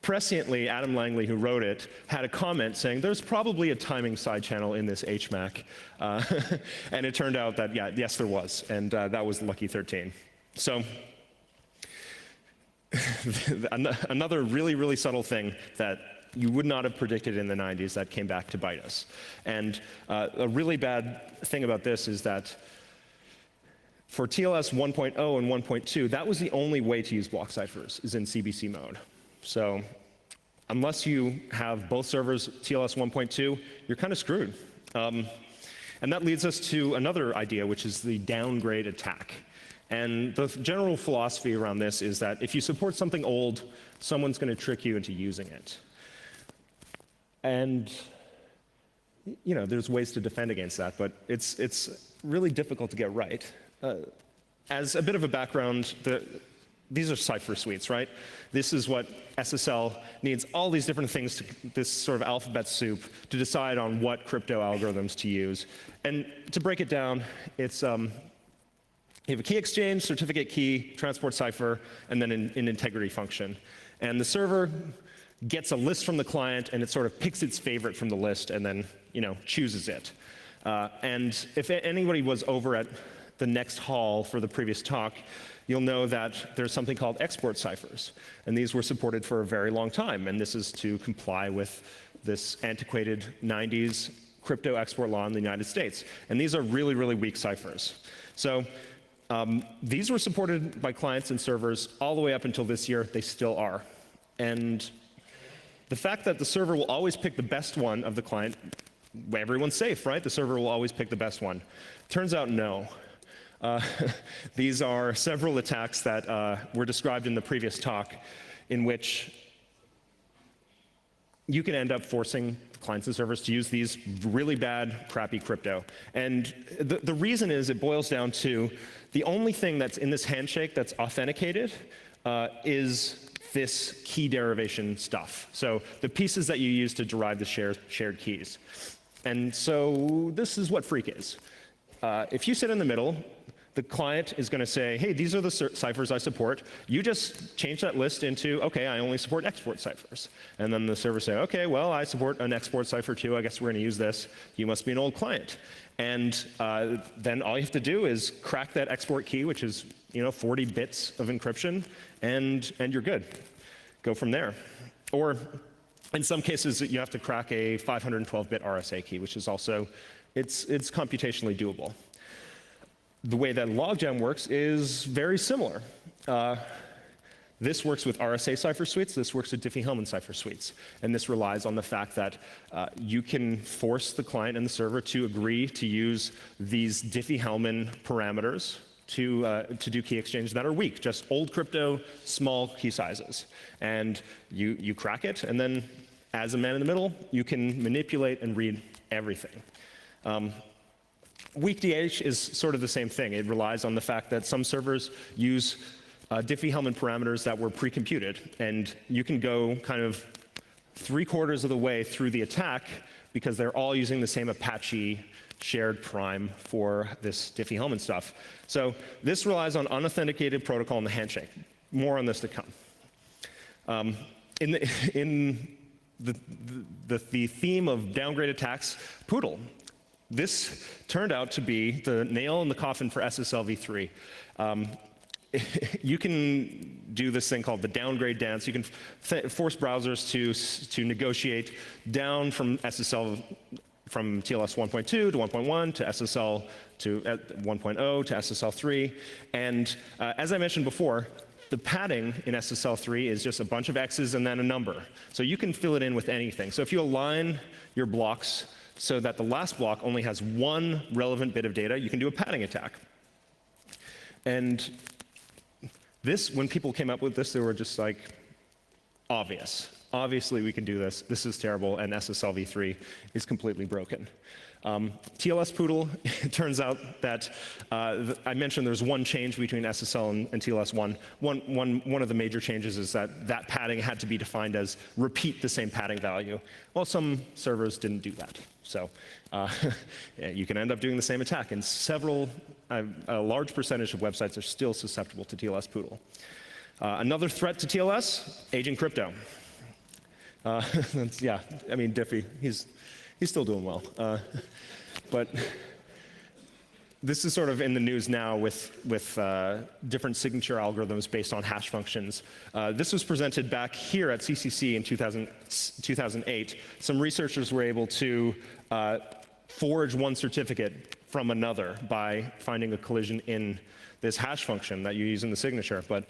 Speaker 2: presciently, Adam Langley, who wrote it, had a comment saying there's probably a timing side channel in this HMAC. And it turned out that, yeah, yes, there was. And that was Lucky 13. So another really, really subtle thing that you would not have predicted in the 90s that came back to bite us. And a really bad thing about this is that for TLS 1.0 and 1.2, that was the only way to use block ciphers, is in CBC mode. So unless you have both servers TLS 1.2, you're kind of screwed. And that leads us to another idea, which is the downgrade attack. And the general philosophy around this is that if you support something old, someone's going to trick you into using it. And there's ways to defend against that, but it's really difficult to get right. As a bit of a background, these are cipher suites, right? This is what SSL needs, all these different things, this sort of alphabet soup, to decide on what crypto algorithms to use. And to break it down, it's you have a key exchange, certificate key, transport cipher, and then an integrity function. And the server gets a list from the client, and it sort of picks its favorite from the list, and then chooses it. And if anybody was over at the next hall for the previous talk, you'll know that there's something called export ciphers. And these were supported for a very long time. And this is to comply with this antiquated 90s crypto export law in the United States. And these are really, really weak ciphers. So these were supported by clients and servers all the way up until this year. They still are. And the fact that the server will always pick the best one of the client, everyone's safe, right? The server will always pick the best one. Turns out, no. These are several attacks that were described in the previous talk, in which you can end up forcing clients and servers to use these really bad, crappy crypto. And the reason is it boils down to the only thing that's in this handshake that's authenticated is this key derivation stuff. So the pieces that you use to derive the shared keys. And so this is what freak is. If you sit in the middle, the client is going to say, hey, these are the ciphers I support. You just change that list into, OK, I only support export ciphers. And then the server say, OK, well, I support an export cipher too. I guess we're going to use this. You must be an old client. And then all you have to do is crack that export key, which is 40 bits of encryption, and you're good. Go from there. Or in some cases, you have to crack a 512-bit RSA key, which is also, it's computationally doable. The way that logjam works is very similar. This works with RSA cipher suites. This works with Diffie-Hellman cipher suites. And this relies on the fact that you can force the client and the server to agree to use these Diffie-Hellman parameters to do key exchange that are weak, just old crypto, small key sizes. And you crack it, and then as a man in the middle, you can manipulate and read everything. Weak DH is sort of the same thing. It relies on the fact that some servers use Diffie-Hellman parameters that were pre-computed, and you can go kind of 3/4 of the way through the attack because they're all using the same Apache shared prime for this Diffie-Hellman stuff. So this relies on unauthenticated protocol in the handshake. More on this to come. In the theme of downgrade attacks, Poodle. This turned out to be the nail in the coffin for SSL v3. You can do this thing called the downgrade dance. You can force browsers to negotiate down from SSL, from TLS 1.2 to 1.1 to SSL to 1.0 to SSL 3. And as I mentioned before, the padding in SSL 3 is just a bunch of X's and then a number. So you can fill it in with anything. So if you align your blocks so that the last block only has one relevant bit of data, you can do a padding attack. And this, when people came up with this, they were just like, obvious. Obviously, we can do this. This is terrible, and SSL v3 is completely broken. TLS Poodle, it turns out that I mentioned there's one change between SSL and TLS 1. One of the major changes is that padding had to be defined as repeat the same padding value. Well, some servers didn't do that. So you can end up doing the same attack, and a large percentage of websites are still susceptible to TLS Poodle. Another threat to TLS, aging crypto. Yeah, I mean, Diffie, he's still doing well. But this is sort of in the news now with different signature algorithms based on hash functions. This was presented back here at CCC in 2008. Some researchers were able to forge one certificate from another by finding a collision in this hash function that you use in the signature, but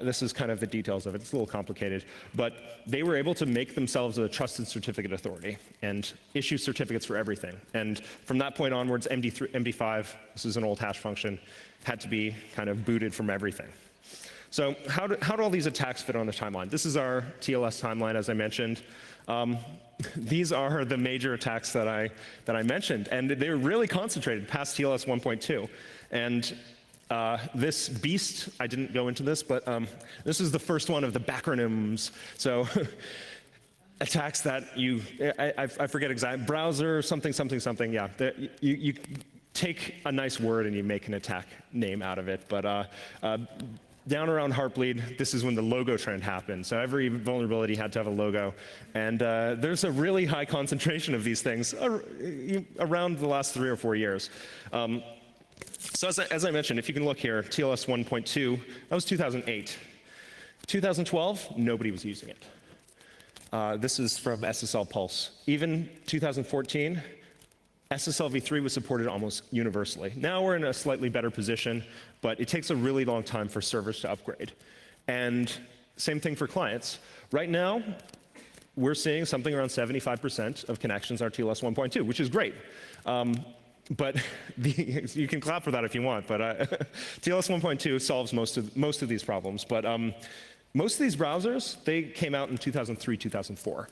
Speaker 2: this is kind of the details of it. It's a little complicated. But they were able to make themselves a trusted certificate authority and issue certificates for everything. And from that point onwards, MD5, this is an old hash function, had to be kind of booted from everything. So how do all these attacks fit on the timeline? This is our TLS timeline, as I mentioned. These are the major attacks that I mentioned, and they're really concentrated past TLS 1.2. And this beast, I didn't go into this, but this is the first one of the backronyms. So attacks that I forget exactly, browser, something, something, something, yeah. You take a nice word and you make an attack name out of it. But down around Heartbleed, this is when the logo trend happened. So every vulnerability had to have a logo. And there's a really high concentration of these things around the last 3 or 4 years. So as I mentioned, if you can look here, TLS 1.2, that was 2008. 2012, nobody was using it. This is from SSL Pulse. Even 2014, SSL v3 was supported almost universally. Now we're in a slightly better position, but it takes a really long time for servers to upgrade. And same thing for clients. Right now, we're seeing something around 75% of connections are TLS 1.2, which is great. But you can clap for that if you want, but TLS 1.2 solves most of these problems. But most of these browsers, they came out in 2003, 2004.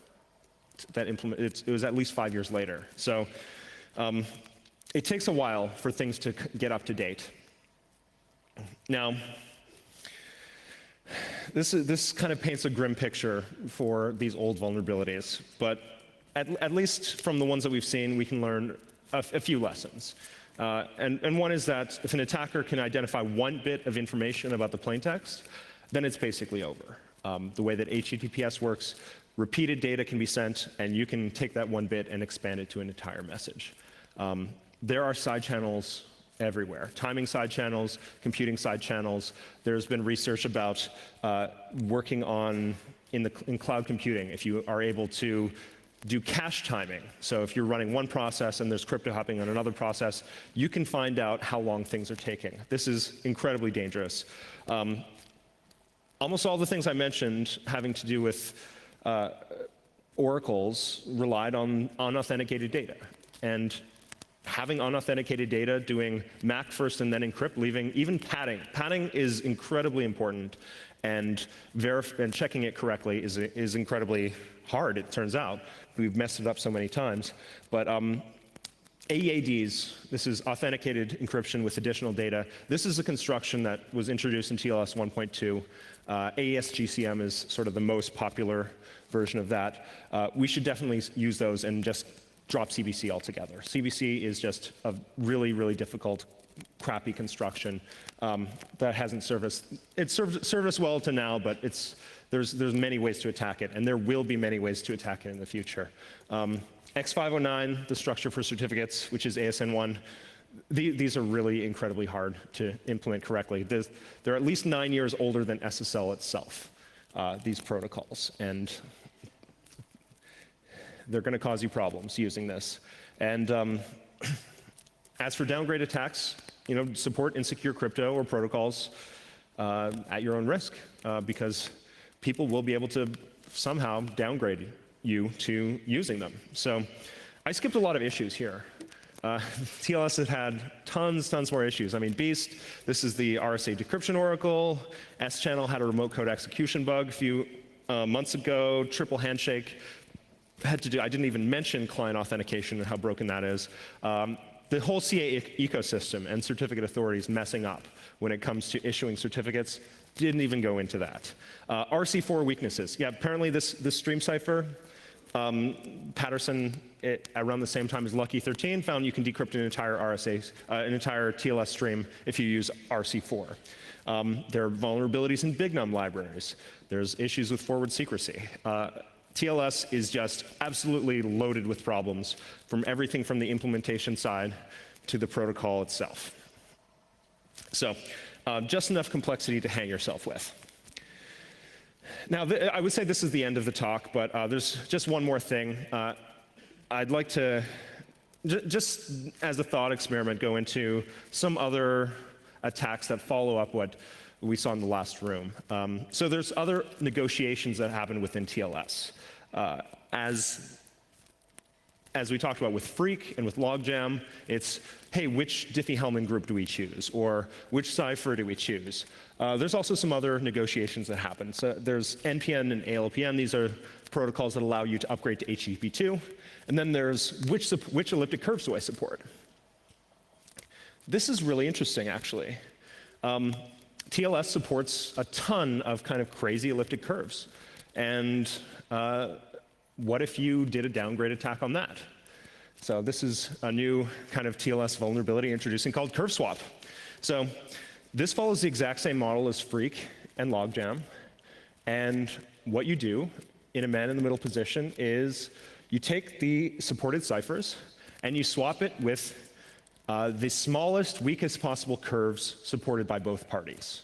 Speaker 2: It was at least 5 years later. So it takes a while for things to get up to date. Now, this kind of paints a grim picture for these old vulnerabilities, but at least from the ones that we've seen, we can learn a few lessons. And one is that if an attacker can identify one bit of information about the plaintext, then it's basically over. The way that HTTPS works, repeated data can be sent, and you can take that one bit and expand it to an entire message. There are side channels everywhere. Timing side channels, computing side channels. There's been research about working in cloud computing, if you are able to do cache timing. So if you're running one process and there's crypto hopping on another process, you can find out how long things are taking. This is incredibly dangerous. Almost all the things I mentioned having to do with oracles relied on unauthenticated data. And having unauthenticated data, doing MAC first and then encrypt, leaving even padding. Padding is incredibly important, and checking it correctly is incredibly hard, it turns out. We've messed it up so many times. But AEADs, this is authenticated encryption with additional data. This is a construction that was introduced in TLS 1.2. AES-GCM is sort of the most popular version of that. We should definitely use those and just drop CBC altogether. CBC is just a really, really difficult, crappy construction that hasn't served us. It's served us well to now, but there's many ways to attack it, and there will be many ways to attack it in the future. X509, the structure for certificates, which is ASN1, these are really incredibly hard to implement correctly. They're at least 9 years older than SSL itself, these protocols, and they're going to cause you problems using this. And as for downgrade attacks, support insecure crypto or protocols at your own risk, because people will be able to somehow downgrade you to using them. So I skipped a lot of issues here. TLS had tons more issues. I mean, Beast, this is the RSA decryption oracle. S-Channel had a remote code execution bug a few months ago. Triple handshake I didn't even mention client authentication and how broken that is. The whole CA ecosystem and certificate authorities messing up when it comes to issuing certificates. Didn't even go into that. RC4 weaknesses. Yeah, apparently this stream cipher, Patterson, around the same time as Lucky 13, found you can decrypt an entire an entire TLS stream if you use RC4. There are vulnerabilities in big num libraries. There's issues with forward secrecy. TLS is just absolutely loaded with problems, from everything from the implementation side to the protocol itself. So just enough complexity to hang yourself with. Now, I would say this is the end of the talk, but there's just one more thing. I'd like to, just as a thought experiment, go into some other attacks that follow up what we saw in the last room. So there's other negotiations that happen within TLS. As we talked about with Freak and with Logjam, it's, hey, which Diffie-Hellman group do we choose? Or which cipher do we choose? There's also some other negotiations that happen. So there's NPN and ALPN. These are protocols that allow you to upgrade to HTTP2. And then there's which elliptic curves do I support? This is really interesting, actually. TLS supports a ton of kind of crazy elliptic curves. And what if you did a downgrade attack on that? So this is a new kind of TLS vulnerability introducing called curve swap. So this follows the exact same model as Freak and Logjam. And what you do in a man-in-the-middle position is you take the supported ciphers and you swap it with the smallest, weakest possible curves supported by both parties.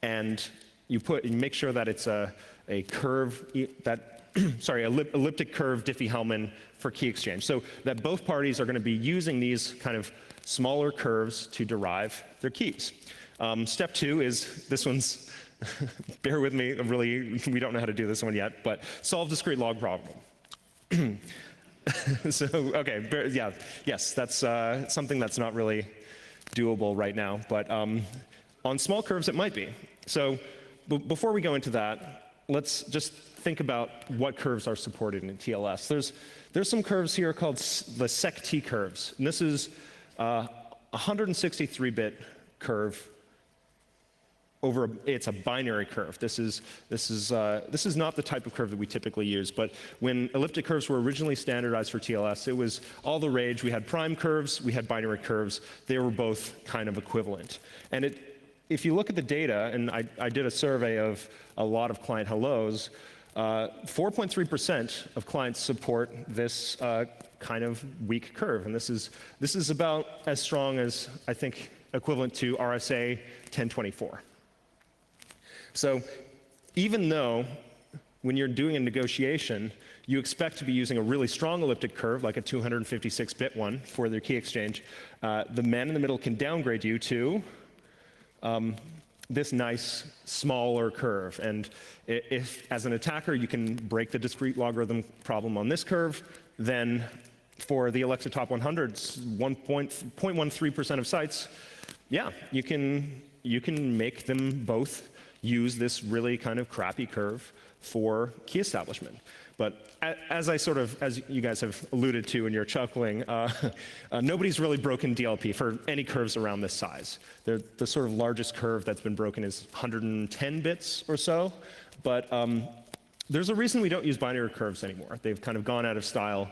Speaker 2: And you make sure that it's a curve elliptic curve Diffie-Hellman for key exchange. So that both parties are going to be using these kind of smaller curves to derive their keys. Step 2 is, this one's, bear with me, really, we don't know how to do this one yet, but solve discrete log problem. So, okay, yes, that's something that's not really doable right now, but on small curves it might be. So before we go into that, let's just think about what curves are supported in TLS. There's some curves here called the sec-T curves, and this is a 163-bit curve over. It's a binary curve. This is not the type of curve that we typically use. But when elliptic curves were originally standardized for TLS, it was all the rage. We had prime curves, we had binary curves. They were both kind of equivalent. And if you look at the data, and I did a survey of a lot of client hellos, 4.3% of clients support this kind of weak curve, and this is about as strong as, I think, equivalent to RSA 1024. So even though when you're doing a negotiation, you expect to be using a really strong elliptic curve, like a 256-bit one for their key exchange, the man in the middle can downgrade you to this nice, smaller curve. And if, as an attacker, you can break the discrete logarithm problem on this curve, then for the Alexa Top 100's 0.13% of sites, yeah, you can make them both use this really kind of crappy curve for key establishment. But as you guys have alluded to and you're chuckling, nobody's really broken DLP for any curves around this size. The sort of largest curve that's been broken is 110 bits or so. But there's a reason we don't use binary curves anymore. They've kind of gone out of style.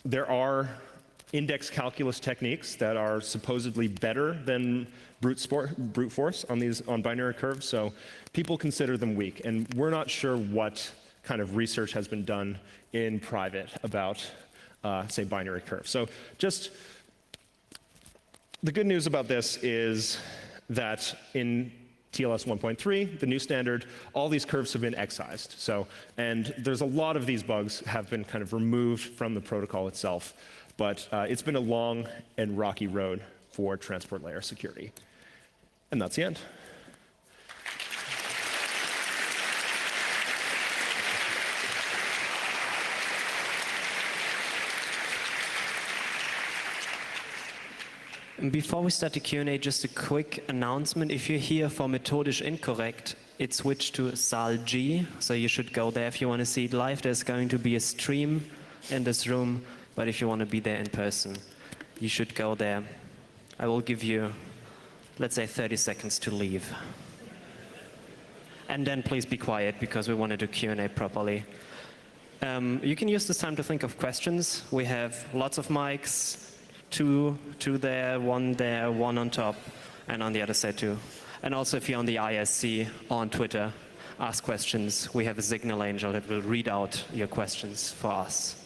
Speaker 2: There are index calculus techniques that are supposedly better than brute force on binary curves. So people consider them weak. And we're not sure what kind of research has been done in private about, say, binary curves. So just the good news about this is that in TLS 1.3, the new standard, all these curves have been excised. So, and there's a lot of these bugs have been kind of removed from the protocol itself. But it's been a long and rocky road for transport layer security. And that's the end.
Speaker 1: Before we start the Q&A, just a quick announcement. If you're here for methodisch incorrect, it switched to Saal G, so you should go there if you want to see it live. There's going to be a stream in this room, but if you want to be there in person, you should go there. I will give you, let's say, 30 seconds to leave. And then please be quiet, because we want to do Q&A properly. You can use this time to think of questions. We have lots of mics. Two there, one on top, and on the other side too. And also if you're on the ISC or on Twitter, ask questions. We have a signal angel that will read out your questions for us.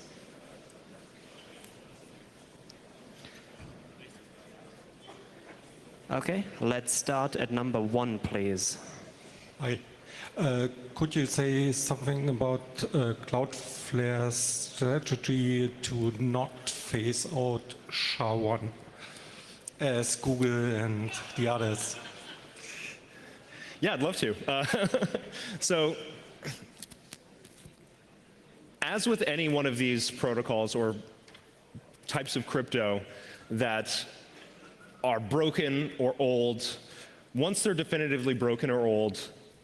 Speaker 1: Okay, let's start at number 1, please.
Speaker 3: Hi. Could you say something about Cloudflare's strategy to not phase out SHA-1? as Google and the others?
Speaker 2: Yeah, I'd love to. So, as with any one of these protocols or types of crypto that are broken or old, once they're definitively broken or old,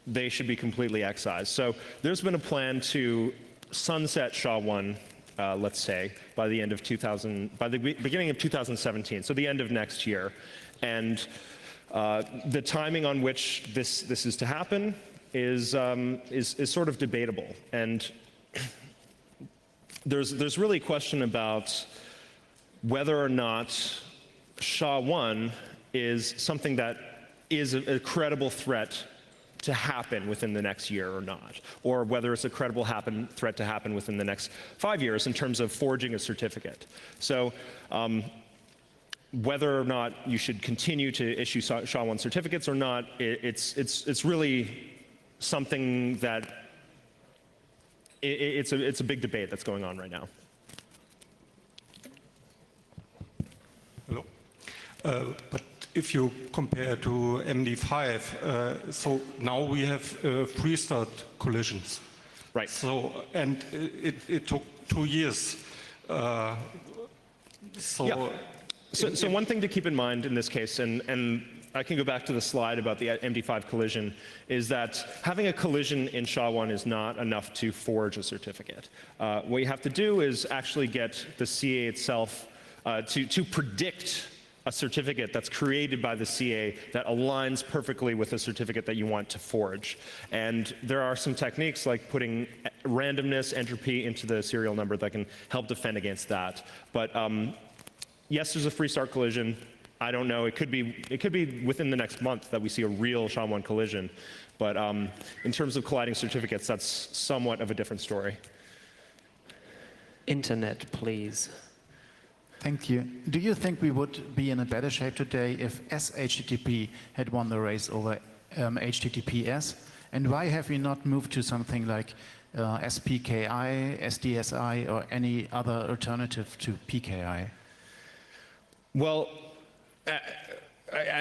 Speaker 2: they should be completely excised. So there's been a plan to sunset SHA-1, let's say, by the end of by the beginning of 2017, so the end of next year. And the timing on which this is to happen is sort of debatable. And there's really a question about whether or not SHA-1 is something that is a credible threat to happen within the next year or not, or whether it's a credible threat to happen within the next 5 years in terms of forging a certificate. So whether or not you should continue to issue SHA-1 certificates or not, it's really something that it's a big debate that's going on right now.
Speaker 3: Hello. But if you compare to MD5, so now we have restart collisions.
Speaker 2: Right.
Speaker 3: So, and it took 2 years.
Speaker 2: Yeah. So one thing to keep in mind in this case, and I can go back to the slide about the MD5 collision, is that having a collision in SHA-1 is not enough to forge a certificate. What you have to do is actually get the CA itself to predict a certificate that's created by the CA that aligns perfectly with the certificate that you want to forge. And there are some techniques like putting randomness, entropy into the serial number that can help defend against that. But yes, there's a free start collision. I don't know, it could be within the next month that we see a real SHA-1 collision. But in terms of colliding certificates, that's somewhat of a different story.
Speaker 1: Internet, please.
Speaker 4: Thank you. Do you think we would be in a better shape today if SHTTP had won the race over HTTPS? And why have we not moved to something like SPKI, SDSI, or any other alternative to PKI?
Speaker 2: Well,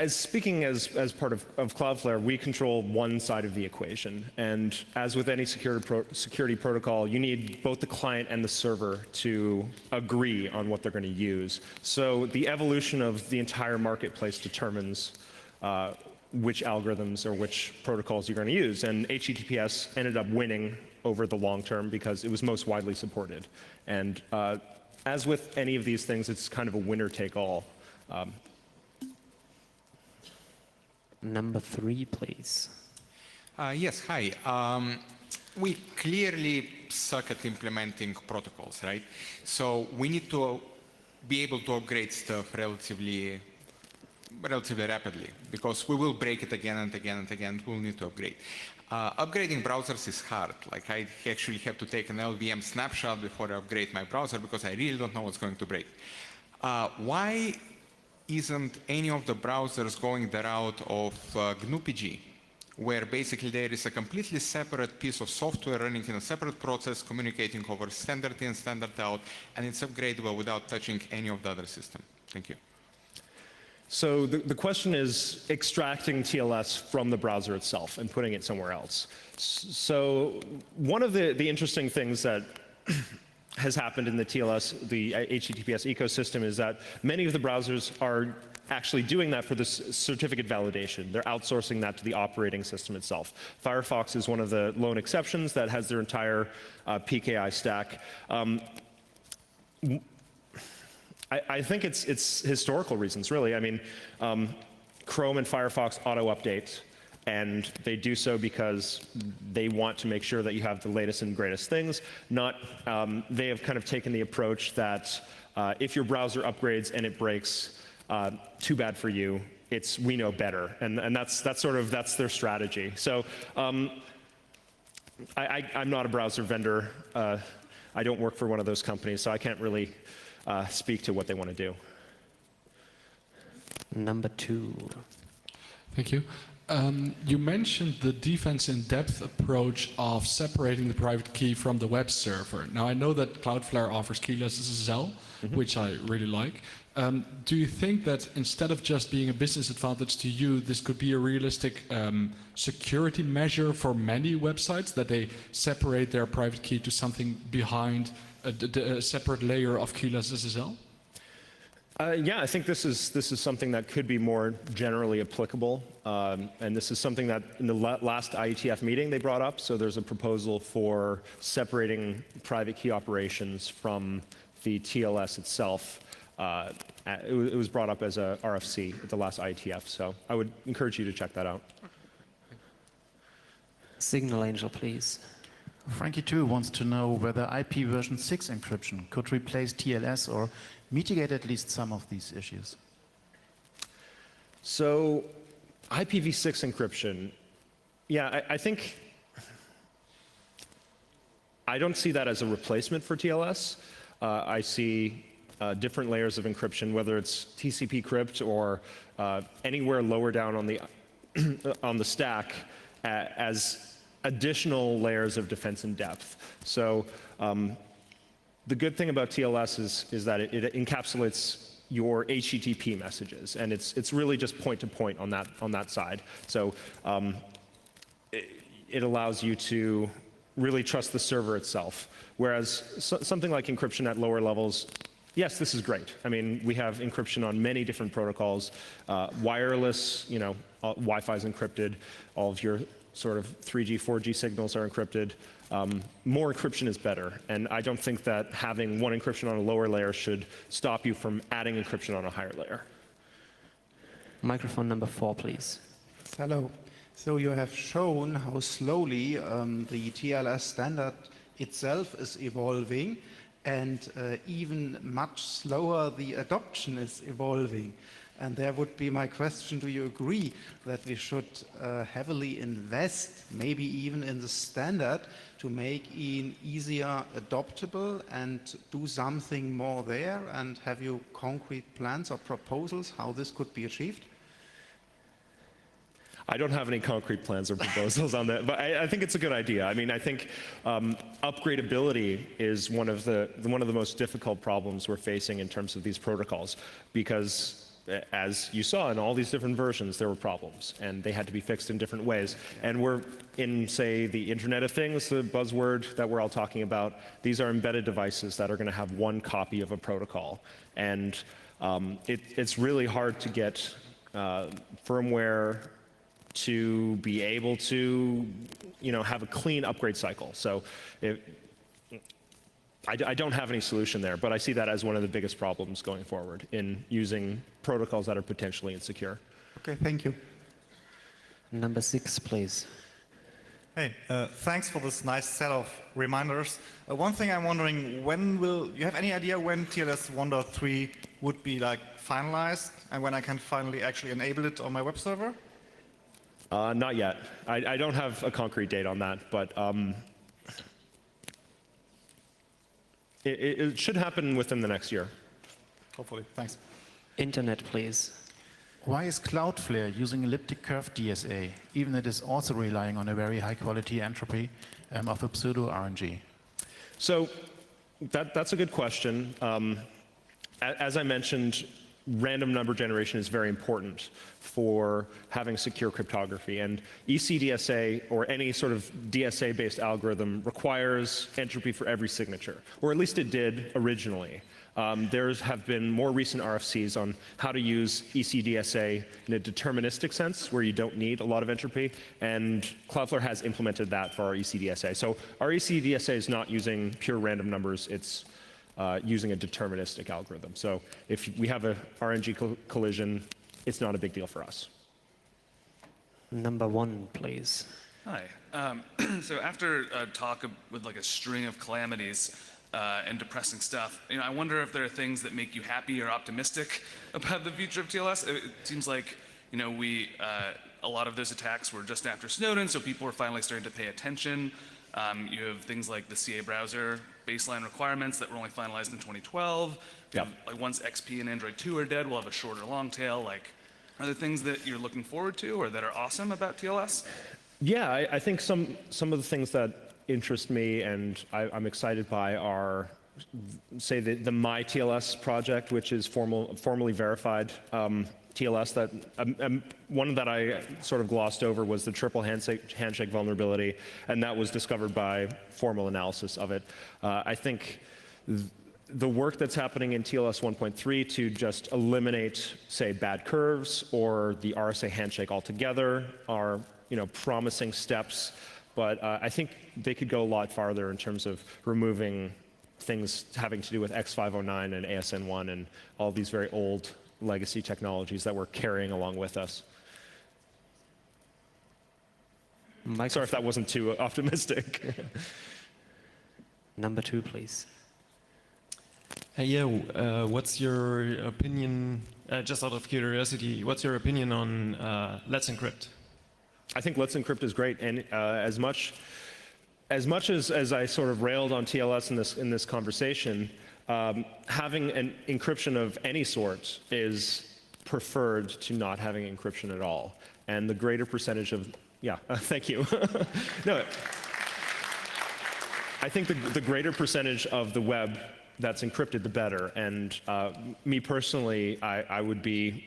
Speaker 2: speaking as part of Cloudflare, we control one side of the equation. And as with any security protocol, you need both the client and the server to agree on what they're going to use. So the evolution of the entire marketplace determines which algorithms or which protocols you're going to use. And HTTPS ended up winning over the long term because it was most widely supported. And as with any of these things, it's kind of a winner-take-all.
Speaker 1: Number 3, please.
Speaker 5: Yes, hi. We clearly suck at implementing protocols, right? So we need to be able to upgrade stuff relatively rapidly, because we will break it again and again and again. We'll need to upgrade. Upgrading browsers is hard. Like, I actually have to take an LVM snapshot before I upgrade my browser because I really don't know what's going to break. Why isn't any of the browsers going the route of GNU-PG, where basically there is a completely separate piece of software running in a separate process, communicating over standard in, standard out, and it's upgradable without touching any of the other system? Thank you.
Speaker 2: So the question is extracting TLS from the browser itself and putting it somewhere else. So one of the interesting things that has happened in the TLS, the HTTPS ecosystem, is that many of the browsers are actually doing that for the certificate validation. They're outsourcing that to the operating system itself. Firefox is one of the lone exceptions that has their entire PKI stack. I think it's historical reasons, really. I mean, Chrome and Firefox auto-update, and they do so because they want to make sure that you have the latest and greatest things. They have kind of taken the approach that if your browser upgrades and it breaks, too bad for you. We know better, and that's their strategy. So I'm not a browser vendor. I don't work for one of those companies, so I can't really speak to what they want to do.
Speaker 1: Number 2.
Speaker 6: Thank you. You mentioned the defense-in-depth approach of separating the private key from the web server. Now, I know that Cloudflare offers keyless SSL, which I really like. Do you think that instead of just being a business advantage to you, this could be a realistic security measure for many websites, that they separate their private key to something behind a separate layer of keyless SSL?
Speaker 2: Yeah, I think this is something that could be more generally applicable, and this is something that in the last IETF meeting they brought up. So there's a proposal for separating private key operations from the TLS itself. It was brought up as a RFC at the last IETF, so I would encourage you to check that out.
Speaker 1: Signal Angel, please.
Speaker 4: Frankie 2 wants to know whether IP version 6 encryption could replace TLS or mitigate at least some of these issues.
Speaker 2: So IPv6 encryption, yeah, I think I don't see that as a replacement for TLS. I see different layers of encryption, whether it's TCP crypt or anywhere lower down on the on the stack, as additional layers of defense in depth. So the good thing about TLS is that it encapsulates your HTTP messages, and it's really just point to point on that side. So it allows you to really trust the server itself. Whereas something like encryption at lower levels, yes, this is great. I mean, we have encryption on many different protocols. Wireless, you know, Wi-Fi is encrypted. All of your sort of 3G, 4G signals are encrypted. More encryption is better. And I don't think that having one encryption on a lower layer should stop you from adding encryption on a higher layer.
Speaker 1: Microphone number 4, please.
Speaker 7: Hello. So you have shown how slowly the TLS standard itself is evolving, and even much slower the adoption is evolving. And there would be my question: do you agree that we should heavily invest, maybe even in the standard, to make it easier adoptable and do something more there? And have you concrete plans or proposals how this could be achieved?
Speaker 2: I don't have any concrete plans or proposals on that, but I think it's a good idea. I mean, I think upgradability is one of the most difficult problems we're facing in terms of these protocols, because as you saw in all these different versions, there were problems, and they had to be fixed in different ways. And we're in, say, the Internet of Things, the buzzword that we're all talking about. These are embedded devices that are going to have one copy of a protocol, and it's really hard to get firmware to be able to, you know, have a clean upgrade cycle. So I don't have any solution there, but I see that as one of the biggest problems going forward in using protocols that are potentially insecure.
Speaker 7: Okay, thank you.
Speaker 1: Number 6, please.
Speaker 8: Hey, thanks for this nice set of reminders. One thing I'm wondering, when will you have any idea when TLS 1.3 would be like finalized, and when I can finally actually enable it on my web server?
Speaker 2: Not yet. I don't have a concrete date on that, but it should happen within the next year.
Speaker 8: Hopefully. Thanks.
Speaker 1: Internet, please.
Speaker 4: Why is Cloudflare using elliptic curve DSA, even it is also relying on a very high quality entropy of a pseudo RNG?
Speaker 2: So that's a good question. As I mentioned, random number generation is very important for having secure cryptography, and ECDSA or any sort of DSA-based algorithm requires entropy for every signature, or at least it did originally. There have been more recent RFCs on how to use ECDSA in a deterministic sense, where you don't need a lot of entropy, and Cloudflare has implemented that for our ECDSA. So our ECDSA is not using pure random numbers, it's using a deterministic algorithm. So if we have a RNG collision, it's not a big deal for us.
Speaker 1: Number 1, please.
Speaker 9: Hi. So after a talk with like a string of calamities and depressing stuff, you know, I wonder if there are things that make you happy or optimistic about the future of TLS. It seems like, you know, a lot of those attacks were just after Snowden, so people were finally starting to pay attention. You have things like the CA browser baseline requirements that were only finalized in 2012.
Speaker 2: Yep.
Speaker 9: Like once XP and Android 2 are dead, we'll have a shorter long tail. Like, are there things that you're looking forward to or that are awesome about TLS?
Speaker 2: Yeah, I think some of the things that interest me and I'm excited by are say the My TLS project, which is formally verified TLS. That one that I sort of glossed over was the triple handshake vulnerability, and that was discovered by formal analysis of it. I think the work that's happening in TLS 1.3 to just eliminate, say, bad curves or the RSA handshake altogether are, promising steps. But I think they could go a lot farther in terms of removing things having to do with X509 and ASN1 and all these very old legacy technologies that we're carrying along with us. Sorry if that wasn't too optimistic.
Speaker 1: Number 2, please.
Speaker 10: What's your opinion, just out of curiosity, what's your opinion on Let's Encrypt?
Speaker 2: I think Let's Encrypt is great, and as much as I sort of railed on TLS in this conversation, having an encryption of any sort is preferred to not having encryption at all. And the greater percentage of, thank you. No, I think the greater percentage of the web that's encrypted, the better. And me personally, I would be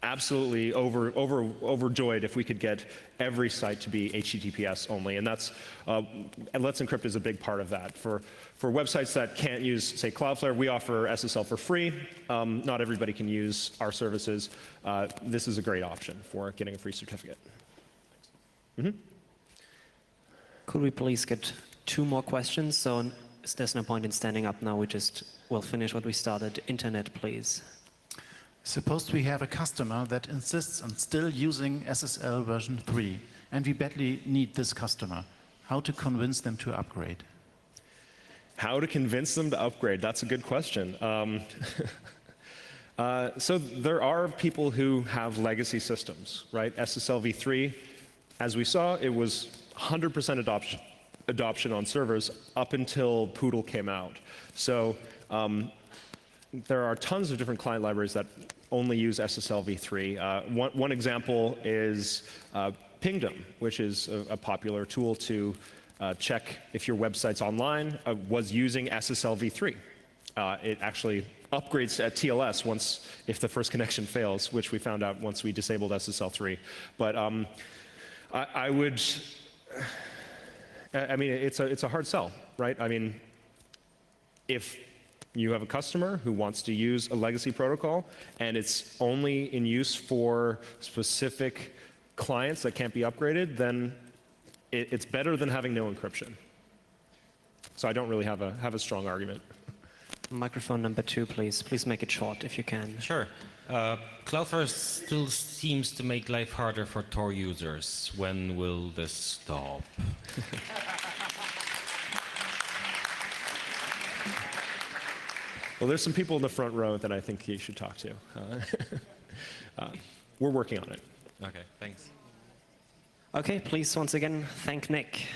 Speaker 2: absolutely overjoyed if we could get every site to be HTTPS only, and that's and Let's Encrypt is a big part of that. For websites that can't use, say, Cloudflare, we offer SSL for free. Not everybody can use our services. This is a great option for getting a free certificate.
Speaker 1: Could we please get 2 more questions? So there's no point in standing up now. We'll finish what we started. Internet, please.
Speaker 4: Suppose we have a customer that insists on still using SSL version 3, and we badly need this customer. How to convince them to upgrade?
Speaker 2: How to convince them to upgrade? That's a good question. So there are people who have legacy systems, right? SSL v3, as we saw, it was 100% adoption on servers up until Poodle came out. So there are tons of different client libraries that only use SSL v3. One example is Pingdom, which is a popular tool to check if your website's online, was using SSL v3. It actually upgrades at TLS if the first connection fails, which we found out once we disabled SSL 3. But I mean, it's a hard sell, right? I mean, if you have a customer who wants to use a legacy protocol and it's only in use for specific clients that can't be upgraded, then it's better than having no encryption. So I don't really have a strong argument.
Speaker 1: Microphone number 2, please. Please make it short if you can.
Speaker 11: Sure. Cloudflare still seems to make life harder for Tor users. When will this stop?
Speaker 2: Well, there's some people in the front row that I think you should talk to. We're working on it.
Speaker 11: Okay, thanks.
Speaker 1: Okay, please once again thank Nick.